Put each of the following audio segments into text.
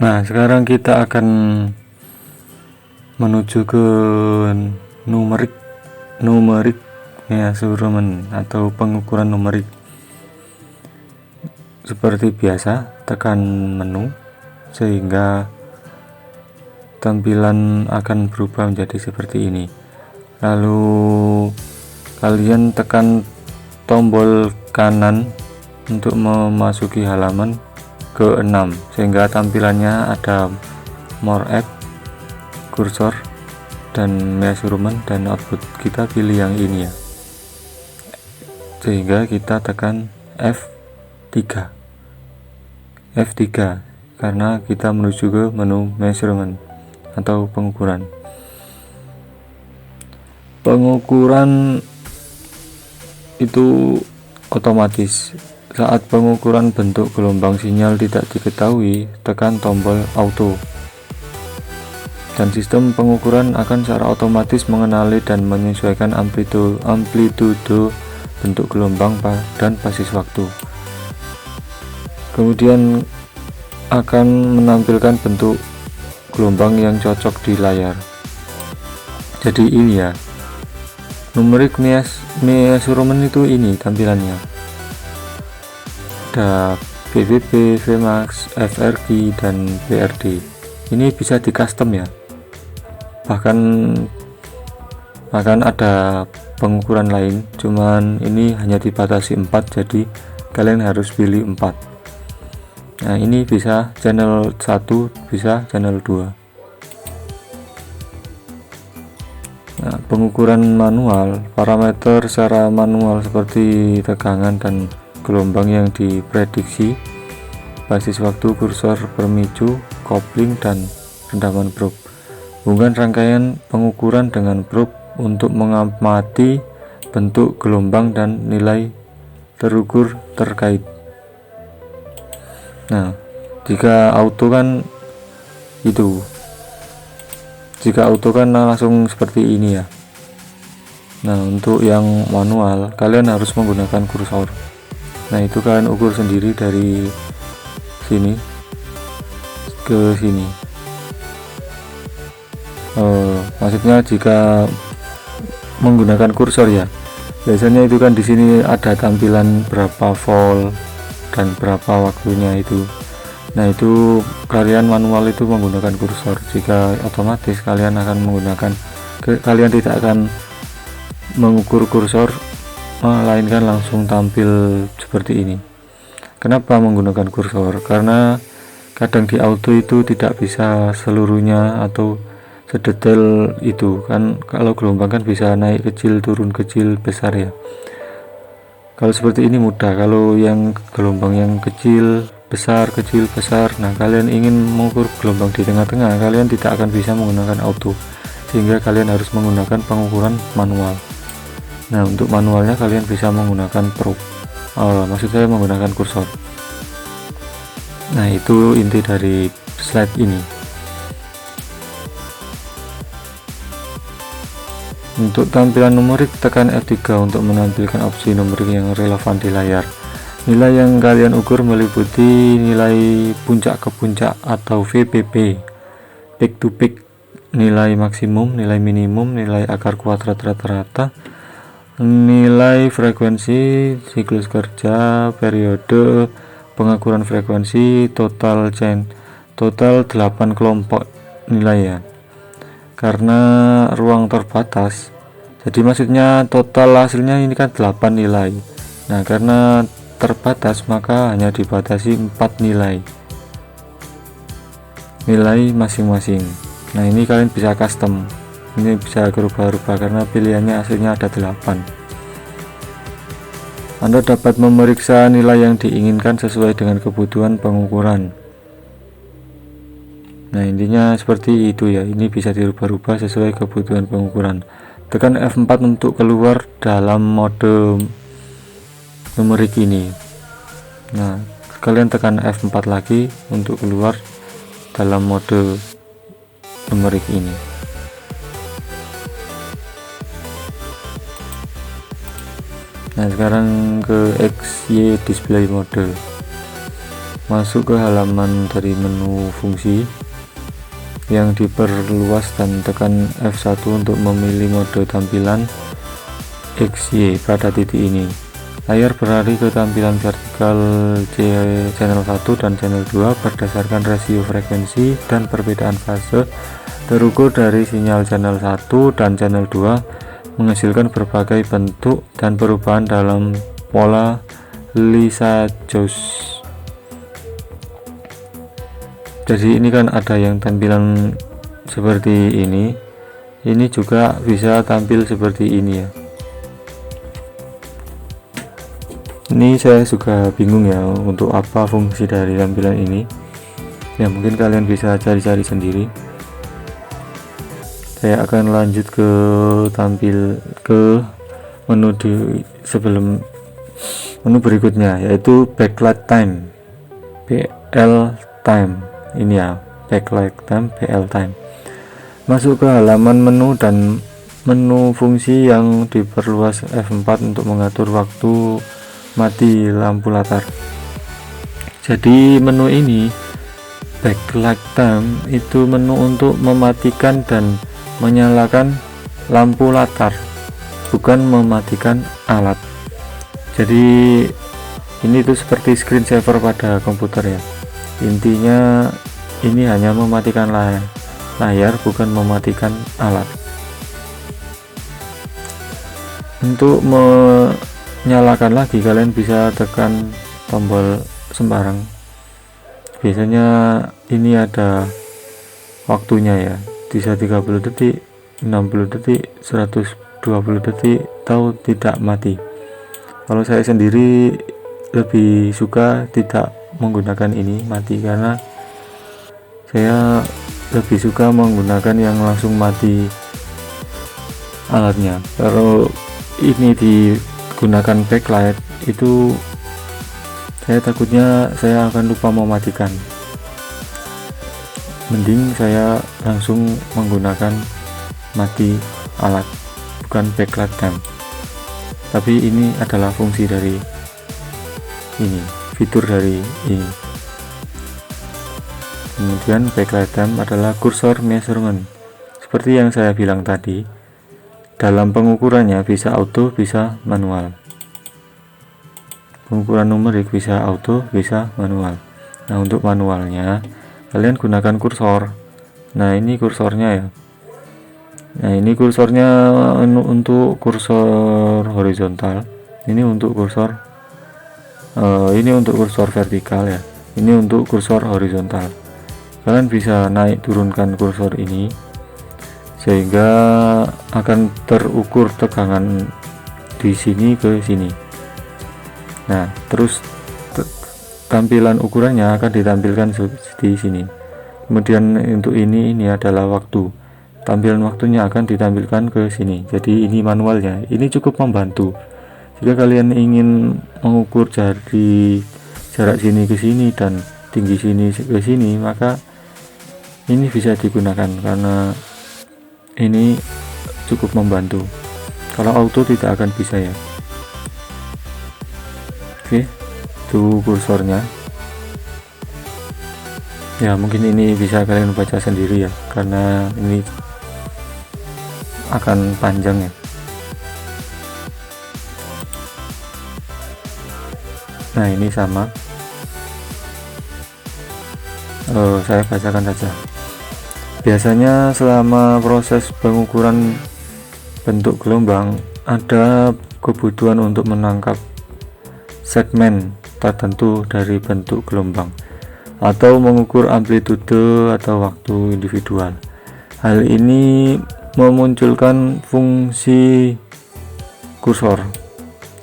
Nah, sekarang kita akan menuju ke numerik measurement atau pengukuran numerik. Seperti biasa, tekan menu sehingga tampilan akan berubah menjadi seperti ini. Lalu kalian tekan tombol kanan untuk memasuki halaman ke-6 sehingga tampilannya ada more app, kursor, dan measurement, dan output. Kita pilih yang ini ya, sehingga kita tekan F3 karena kita menuju ke menu measurement atau pengukuran. Pengukuran itu otomatis. Saat pengukuran bentuk gelombang sinyal tidak diketahui, tekan tombol auto, dan sistem pengukuran akan secara otomatis mengenali dan menyesuaikan amplitudo bentuk gelombang dan basis waktu. Kemudian akan menampilkan bentuk gelombang yang cocok di layar. Jadi ini ya, numerik measurement itu ini tampilannya. Ada BVP, Vmax, FRQ, dan BRD. Ini bisa di custom ya. Bahkan ada pengukuran lain, cuman ini hanya dibatasi 4, jadi kalian harus pilih 4. Nah, ini bisa channel 1, bisa channel 2. Nah, pengukuran manual, parameter secara manual seperti tegangan dan gelombang yang diprediksi, basis waktu, kursor pemicu, kopling, dan rendaman probe. Hubungkan rangkaian pengukuran dengan probe untuk mengamati bentuk gelombang dan nilai terukur terkait. Nah, jika auto kan langsung seperti ini ya. Nah, untuk yang manual kalian harus menggunakan kursor. Nah, itu kalian ukur sendiri dari sini ke sini. Maksudnya jika menggunakan kursor ya, biasanya itu kan di sini ada tampilan berapa volt dan berapa waktunya itu. Nah, itu kalian manual itu menggunakan kursor. Jika otomatis kalian tidak akan mengukur kursor, melainkan langsung tampil seperti ini. Kenapa menggunakan kursor? Karena kadang di auto itu tidak bisa seluruhnya atau sedetail itu kan. Kalau gelombang kan bisa naik kecil, turun kecil, besar ya. Kalau seperti ini mudah. Kalau yang gelombang yang kecil besar, nah kalian ingin mengukur gelombang di tengah-tengah, kalian tidak akan bisa menggunakan auto, sehingga kalian harus menggunakan pengukuran manual. Nah, untuk manualnya kalian bisa menggunakan probe, maksud saya menggunakan kursor. Nah, itu inti dari slide ini. Untuk tampilan numerik, tekan F3 untuk menampilkan opsi numerik yang relevan di layar. Nilai yang kalian ukur meliputi nilai puncak ke puncak atau VPP, peak to peak, nilai maksimum, nilai minimum, nilai akar kuadrat rata-rata, nilai frekuensi, siklus kerja, periode, pengukuran frekuensi, total 8 kelompok nilai ya. Karena ruang terbatas, jadi maksudnya total hasilnya ini kan 8 nilai. Nah, karena terbatas maka hanya dibatasi 4 nilai masing-masing. Nah, ini kalian bisa custom, ini bisa berubah-ubah karena pilihannya hasilnya ada 8. Anda dapat memeriksa nilai yang diinginkan sesuai dengan kebutuhan pengukuran. Nah, intinya seperti itu ya. Ini bisa dirubah-rubah sesuai kebutuhan pengukuran. Tekan F4 untuk keluar dalam mode numerik ini. Nah, kalian tekan F4 lagi untuk keluar dalam mode numerik ini. Nah, sekarang ke XY display mode masuk ke halaman dari menu fungsi yang diperluas dan tekan F1 untuk memilih mode tampilan XY pada titik ini. Layar beralih ke tampilan vertikal channel 1 dan channel 2 berdasarkan rasio frekuensi dan perbedaan fase terukur dari sinyal channel 1 dan channel 2 menghasilkan berbagai bentuk dan perubahan dalam pola Lissajous. Jadi ini kan ada yang tampilan seperti ini juga bisa tampil seperti ini ya. Ini saya juga bingung ya untuk apa fungsi dari tampilan ini ya, mungkin kalian bisa cari-cari sendiri. Saya akan lanjut ke menu di sebelum menu berikutnya, yaitu backlight time BL time. Ini ya, backlight time BL time. Masuk ke halaman menu dan menu fungsi yang diperluas F4 untuk mengatur waktu mati lampu latar. Jadi menu ini backlight time itu menu untuk mematikan dan menyalakan lampu latar, bukan mematikan alat. Jadi ini tuh seperti screensaver pada komputer ya. Intinya ini hanya mematikan layar, bukan mematikan alat. Untuk menyalakan lagi kalian bisa tekan tombol sembarang. Biasanya ini ada waktunya ya, bisa 30 detik, 60 detik, 120 detik, atau tidak mati. Kalau saya sendiri lebih suka tidak menggunakan ini mati, karena saya lebih suka menggunakan yang langsung mati alatnya. Kalau ini digunakan backlight itu saya takutnya saya akan lupa mematikan. Mending saya langsung menggunakan mati alat, bukan backlight time. Tapi ini adalah fungsi dari ini, fitur dari ini. Kemudian backlight time adalah kursor measurement. Seperti yang saya bilang tadi, dalam pengukurannya bisa auto, bisa manual. Pengukuran numerik bisa auto, bisa manual. Nah, untuk manualnya kalian gunakan kursor. Nah, ini kursornya ya. Nah, ini kursornya untuk kursor horizontal. Ini untuk kursor vertikal ya. Ini untuk kursor horizontal. Kalian bisa naik turunkan kursor ini sehingga akan terukur tegangan di sini ke sini. Nah, terus tampilan ukurannya akan ditampilkan di sini. Kemudian untuk ini adalah waktu. Tampilan waktunya akan ditampilkan ke sini. Jadi ini manualnya. Ini cukup membantu. Jika kalian ingin mengukur dari jarak sini ke sini dan tinggi sini ke sini, maka ini bisa digunakan karena ini cukup membantu. Kalau auto tidak akan bisa ya. Oke, itu kursornya. Ya, mungkin ini bisa kalian baca sendiri ya, karena ini akan panjang ya. Nah, ini sama. Saya bacakan saja. Biasanya selama proses pengukuran bentuk gelombang ada kebutuhan untuk menangkap segmen tertentu dari bentuk gelombang atau mengukur amplitude atau waktu individual. Hal ini memunculkan fungsi kursor.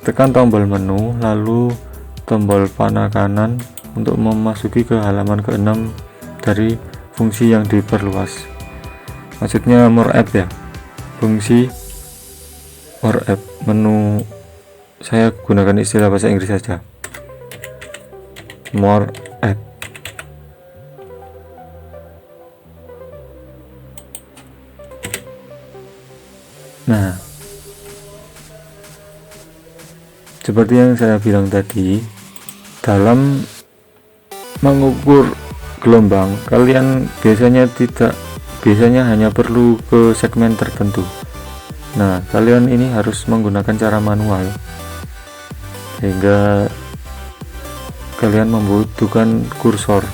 Tekan tombol menu lalu tombol panah kanan untuk memasuki ke halaman ke-6 dari fungsi yang diperluas. Maksudnya more app ya. Fungsi more app menu, saya gunakan istilah bahasa Inggris saja. More app. Nah, seperti yang saya bilang tadi, dalam mengukur gelombang, kalian biasanya hanya perlu ke segmen tertentu. Nah, kalian ini harus menggunakan cara manual sehingga kalian membutuhkan kursor.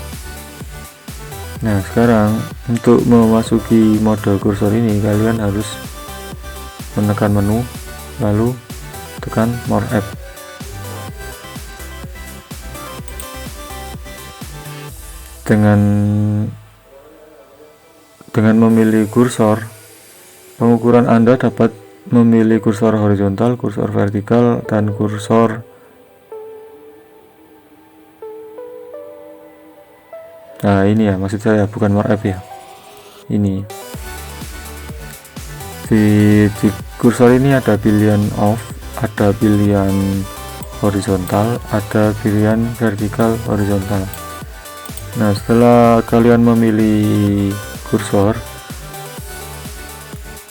Nah, sekarang untuk memasuki mode kursor ini kalian harus menekan menu lalu tekan more app. Dengan memilih kursor, pengukuran Anda dapat memilih kursor horizontal, kursor vertikal, dan kursor ini ya, maksud saya bukan more app ya, ini di kursor ini ada pilihan off, ada pilihan horizontal, ada pilihan vertikal horizontal. Nah, setelah kalian memilih kursor,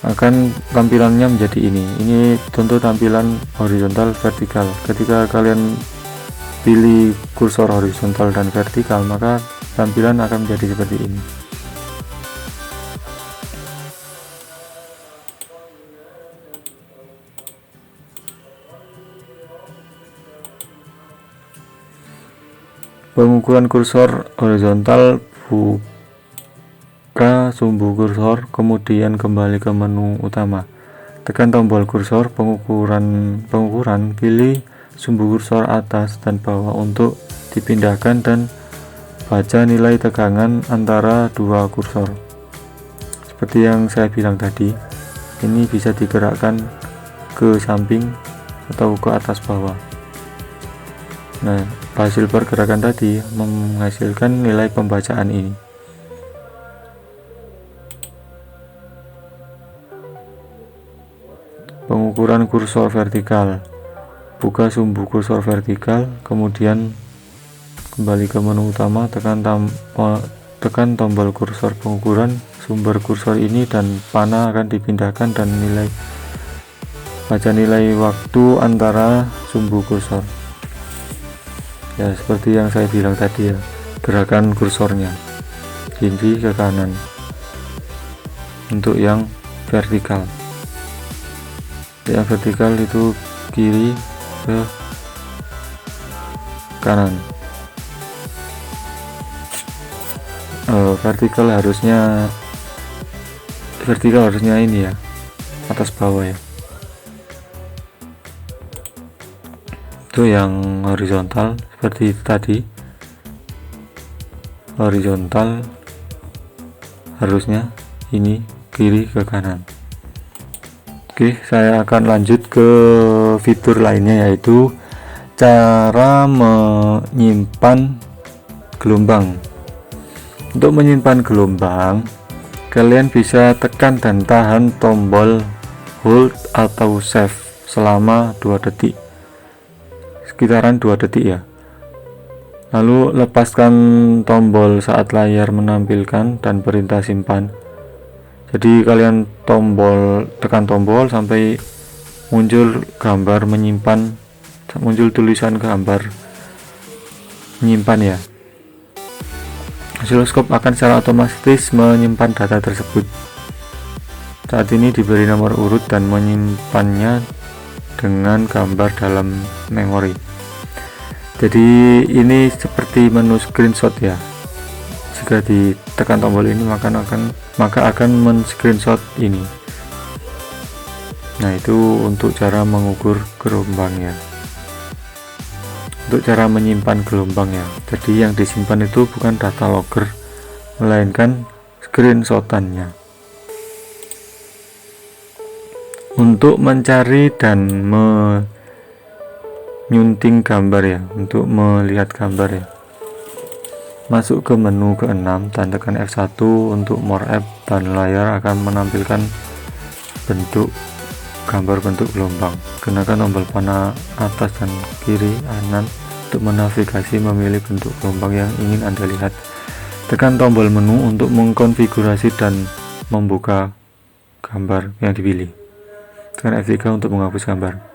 akan tampilannya menjadi ini tentu tampilan horizontal vertikal. Ketika kalian pilih kursor horizontal dan vertikal, maka tampilan akan menjadi seperti ini. Pengukuran kursor horizontal, buka sumbu kursor, kemudian kembali ke menu utama. Tekan tombol kursor pengukuran, pilih sumbu kursor atas dan bawah untuk dipindahkan dan baca nilai tegangan antara dua kursor. Seperti yang saya bilang tadi, ini bisa digerakkan ke samping atau ke atas bawah. Nah, hasil pergerakan tadi menghasilkan nilai pembacaan ini. Pengukuran kursor vertikal, buka sumbu kursor vertikal, kemudian kembali ke menu utama, tekan tombol kursor pengukuran sumber kursor ini dan panah akan dipindahkan dan baca nilai waktu antara sumbu kursor. Ya, seperti yang saya bilang tadi ya, gerakan kursornya kiri ke kanan untuk yang vertikal. Yang vertikal itu kiri ke kanan. Vertikal harusnya ini ya, atas bawah ya. Itu yang horizontal seperti tadi, horizontal harusnya ini kiri ke kanan. Oke, saya akan lanjut ke fitur lainnya, yaitu cara menyimpan gelombang. Untuk menyimpan gelombang, kalian bisa tekan dan tahan tombol hold atau save selama 2 detik, sekitaran 2 detik ya. Lalu lepaskan tombol saat layar menampilkan dan perintah simpan. Jadi kalian tekan tombol sampai muncul gambar menyimpan, muncul tulisan gambar menyimpan ya. Osiloskop akan secara otomatis menyimpan data tersebut. Saat ini diberi nomor urut dan menyimpannya dengan gambar dalam memori. Jadi ini seperti menu screenshot ya. Jika ditekan tombol ini maka akan men-screenshot ini. Nah, itu untuk cara mengukur gelombangnya. Untuk cara menyimpan gelombang ya. Jadi yang disimpan itu bukan data logger, melainkan screenshotannya. Untuk mencari dan menyunting gambar ya, untuk melihat gambar ya, masuk ke menu ke-6 dan tekan F1 untuk more app, dan layar akan menampilkan gambar bentuk gelombang. Gunakan tombol panah atas dan kiri kanan untuk menavigasi memilih bentuk gelombang yang ingin Anda lihat. Tekan tombol menu untuk mengkonfigurasi dan membuka gambar yang dipilih. Tekan F3 untuk menghapus gambar.